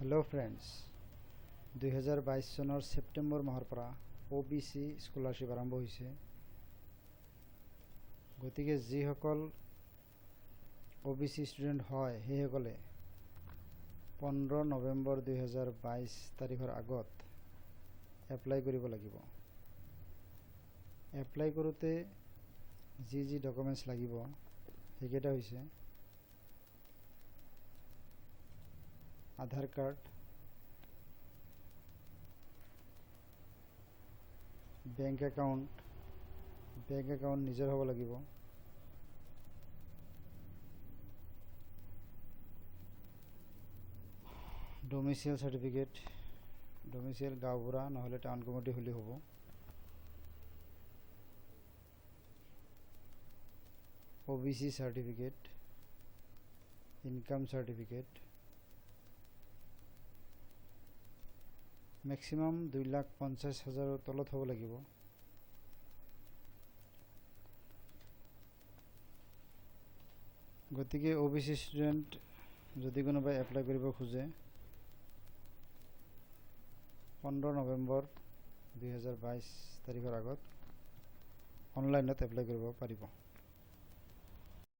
Hello friends 2022 চনৰ সেপ্টেম্বৰ মাহৰ পৰা OBC স্কলাৰশ্বিপ আৰম্ভ হৈছে। গতিকে যিসকল OBC ষ্টুডেণ্ট হয় সেইসকলে 15 নৱেম্বৰ 2022 তাৰিখৰ আগত এপ্লাই কৰিব লাগিব। এপ্লাই কৰোঁতে যি ডকুমেণ্টছ লাগিব সেইকেইটা হৈছে আধাৰ কাৰ্ড, বেংক একাউণ্ট নিজৰ হ'ব লাগিব, ডমিচিয়েল চাৰ্টিফিকেট, ডমিচিয়েল গাঁওবুঢ়া নহ'লে টাউন কমিটি হ'লে হ'ব, OBC certificate, income certificate, maximum 2,50,000 তলত হ'ব লাগিব। গতিকে OBC ষ্টুডেণ্ট যদি কোনোবাই এপ্লাই কৰিব খোজে 15 নৱেম্বৰ 2022 তাৰিখৰ আগত অনলাইনত এপ্লাই কৰিব পাৰিব।